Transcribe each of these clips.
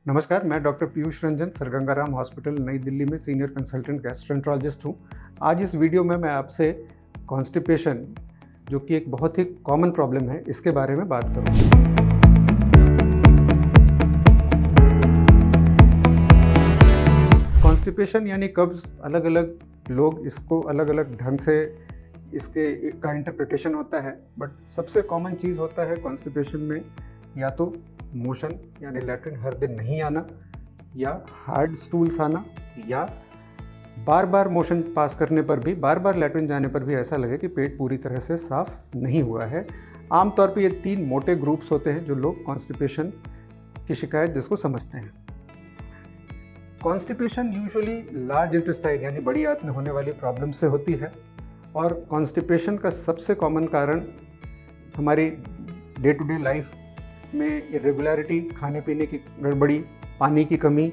नमस्कार, मैं doctor Piyush Ranjan, sir Gangaram hospital नई दिल्ली में सीनियर कंसल्टेंट गैस्ट्रोएंटरोलॉजिस्ट हूँ। आज इस वीडियो में मैं आपसे कॉन्स्टिपेशन, जो कि एक बहुत ही कॉमन प्रॉब्लम है, इसके बारे में बात करूँगा। कॉन्स्टिपेशन यानी कब्ज़, अलग अलग लोग इसको अलग अलग ढंग से इसका इंटरप्रिटेशन होता है, बट सबसे कॉमन चीज़ होता है कॉन्स्टिपेशन में या तो मोशन यानी लैट्रिन हर दिन नहीं आना, या हार्ड स्टूल्स आना, या बार बार मोशन पास करने पर भी, बार बार लैट्रिन जाने पर भी ऐसा लगे कि पेट पूरी तरह से साफ नहीं हुआ है। आमतौर पे ये 3 मोटे ग्रुप्स होते हैं जो लोग कॉन्स्टिपेशन की शिकायत जिसको समझते हैं। कॉन्स्टिपेशन यूजुअली लार्ज इंटेस्टाइन यानी बड़ी आंत में होने वाली प्रॉब्लम से होती है, और कॉन्स्टिपेशन का सबसे कॉमन कारण हमारी डे टू डे लाइफ में इरेगुलरिटी, खाने पीने की गड़बड़ी, पानी की कमी,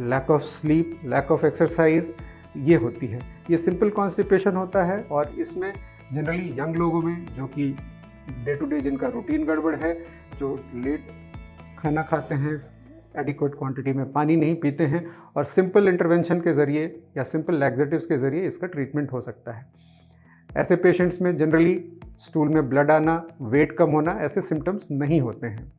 lack of sleep, lack of exercise, ये होती है। ये सिंपल कॉन्स्टिपेशन होता है, और इसमें जनरली यंग लोगों में, जो कि डे टू डे जिनका रूटीन गड़बड़ है, जो लेट खाना खाते हैं, एडिक्वेट क्वांटिटी में पानी नहीं पीते हैं, और सिंपल इंटरवेंशन के ज़रिए या सिंपल लैक्सेटिव्स के ज़रिए इसका ट्रीटमेंट हो सकता है। ऐसे पेशेंट्स में जनरली स्टूल में ब्लड आना, वेट कम होना, ऐसे सिम्टम्स नहीं होते हैं।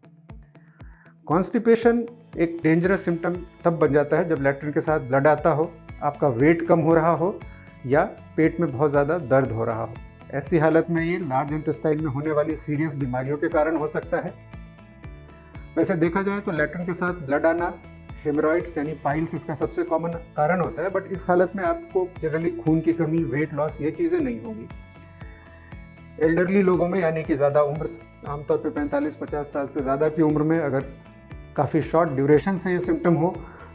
कॉन्स्टिपेशन एक डेंजरस सिम्टम तब बन जाता है जब लैट्रिन के साथ ब्लड आता हो, आपका वेट कम हो रहा हो, या पेट में बहुत ज़्यादा दर्द हो रहा हो। ऐसी हालत में ये लार्ज इंटेस्टाइन में होने वाली सीरियस बीमारियों के कारण हो सकता है। वैसे देखा जाए तो लैट्रिन के साथ ब्लड आना, हेमरॉइड्स यानी पाइल्स इसका सबसे कॉमन कारण होता है, बट इस हालत में आपको जनरली खून की कमी, वेट लॉस, ये चीज़ें नहीं होंगी। एल्डरली लोगों में यानी कि ज़्यादा उम्र, आमतौर पे 45-50 साल से ज़्यादा की उम्र में अगर काफ़ी शॉर्ट ड्यूरेशन से ये सिम्टम हो,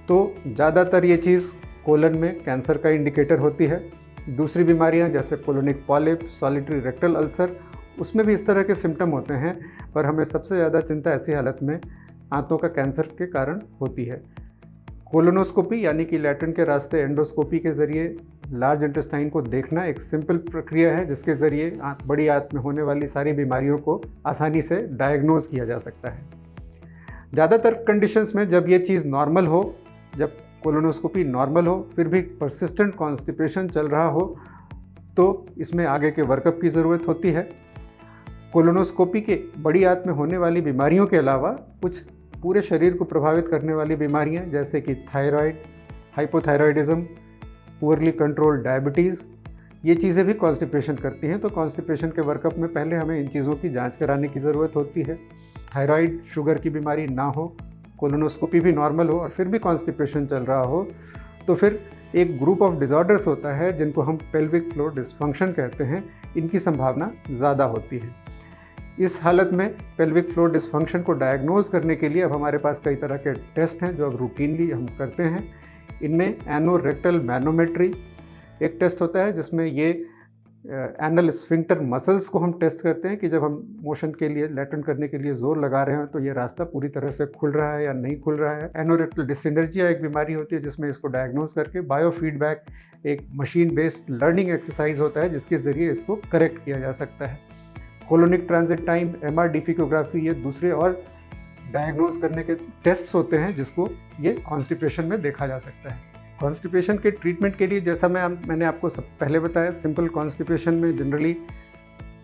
तो ज़्यादातर ये चीज़ कोलन में कैंसर का इंडिकेटर होती है। दूसरी बीमारियां जैसे colonic polyp, solitary rectal ulcer, उसमें भी इस तरह के सिम्टम होते हैं, पर हमें सबसे ज़्यादा चिंता ऐसी हालत में आंतों का कैंसर के कारण होती है। कोलोनोस्कोपी यानी कि लैट्रिन के रास्ते एंडोस्कोपी के ज़रिए लार्ज इंटेस्टाइन को देखना एक सिंपल प्रक्रिया है, जिसके ज़रिए बड़ी आंत में होने वाली सारी बीमारियों को आसानी से डायग्नोज किया जा सकता है। ज़्यादातर कंडीशंस में जब ये चीज़ नॉर्मल हो, जब कोलोनोस्कोपी नॉर्मल हो, फिर भी परसिस्टेंट कॉन्स्टिपेशन चल रहा हो, तो इसमें आगे के वर्कअप की ज़रूरत होती है। कोलोनोस्कोपी के बड़ी आंत में होने वाली बीमारियों के अलावा कुछ पूरे शरीर को प्रभावित करने वाली बीमारियां, जैसे कि thyroid, hypothyroidism, poorly controlled diabetes, ये चीज़ें भी कॉन्स्टिपेशन करती हैं। तो कॉन्स्टिपेशन के वर्कअप में पहले हमें इन चीज़ों की जांच कराने की ज़रूरत होती है। थायराइड, शुगर की बीमारी ना हो, कोलोनोस्कोपी भी नॉर्मल हो, और फिर भी कॉन्स्टिपेशन चल रहा हो, तो फिर एक ग्रुप ऑफ डिसऑर्डर्स होता है जिनको हम पेल्विक फ्लोर डिसफंक्शन कहते हैं। इनकी संभावना ज़्यादा होती है। इस हालत में पेल्विक फ्लोर डिसफंक्शन को डायग्नोज करने के लिए अब हमारे पास कई तरह के टेस्ट हैं जो अब रूटीनली हम करते हैं। इनमें एनोरेक्टल मैनोमेट्री एक टेस्ट होता है, जिसमें ये एनल स्फिंक्टर मसल्स को हम टेस्ट करते हैं कि जब हम मोशन के लिए, लैट्रिन करने के लिए ज़ोर लगा रहे हैं, तो ये रास्ता पूरी तरह से खुल रहा है या नहीं खुल रहा है। एनोरेक्टल डिसिनर्जिया एक बीमारी होती है जिसमें इसको डायग्नोज करके बायोफीडबैक, एक मशीन बेस्ड लर्निंग एक्सरसाइज होता है जिसके ज़रिए इसको करेक्ट किया जा सकता है। कोलोनिक ट्रांजिट टाइम, MR डिफिकोग्राफी, ये दूसरे और डायग्नोज करने के टेस्ट्स होते हैं जिसको ये कॉन्स्टिपेशन में देखा जा सकता है। कॉन्स्टिपेशन के ट्रीटमेंट के लिए, जैसा मैंने आपको पहले बताया, सिंपल कॉन्स्टिपेशन में जनरली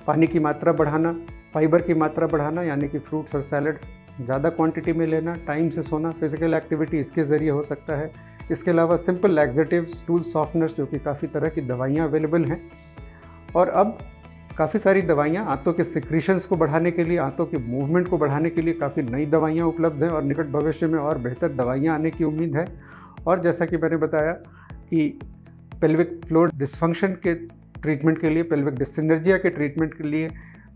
पानी की मात्रा बढ़ाना, फाइबर की मात्रा बढ़ाना, यानी कि फ्रूट्स और सैलड्स ज़्यादा क्वांटिटी में लेना, टाइम से सोना, फिजिकल एक्टिविटी इसके ज़रिए हो सकता है। इसके अलावा सिंपल लैक्सेटिव, स्टूल सॉफ्टनर्स, जो कि काफ़ी तरह की दवाइयाँ अवेलेबल हैं। और अब काफ़ी सारी दवाइयाँ आंतों के सिक्रीशंस को बढ़ाने के लिए, आंतों के मूवमेंट को बढ़ाने के लिए काफ़ी नई दवाइयाँ उपलब्ध हैं, और निकट भविष्य में और बेहतर दवाइयाँ आने की उम्मीद है। और जैसा कि मैंने बताया कि पेल्विक फ्लोर डिसफंक्शन के ट्रीटमेंट के लिए, पेल्विक डिसिनर्जिया के ट्रीटमेंट के लिए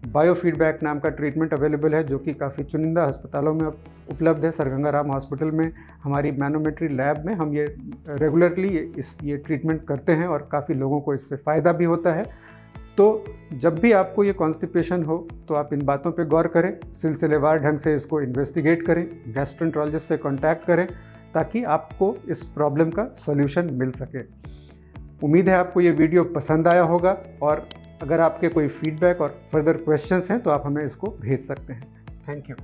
बायोफीडबैक नाम का ट्रीटमेंट अवेलेबल है, जो कि काफ़ी चुनिंदा अस्पतालों में उपलब्ध है। सर गंगाराम हॉस्पिटल में हमारी मैनोमेट्री लैब में हम ये रेगुलरली ये ट्रीटमेंट करते हैं, और काफ़ी लोगों को इससे फ़ायदा भी होता है। तो जब भी आपको ये कॉन्स्टिपेशन हो, तो आप इन बातों पे गौर करें, सिलसिलेवार ढंग से इसको इन्वेस्टिगेट करें, गैस्ट्रोएंटरोलॉजिस्ट से कॉन्टैक्ट करें, ताकि आपको इस प्रॉब्लम का सॉल्यूशन मिल सके। उम्मीद है आपको ये वीडियो पसंद आया होगा, और अगर आपके कोई फीडबैक और फर्दर क्वेश्चंस हैं तो आप हमें इसको भेज सकते हैं। Thank you.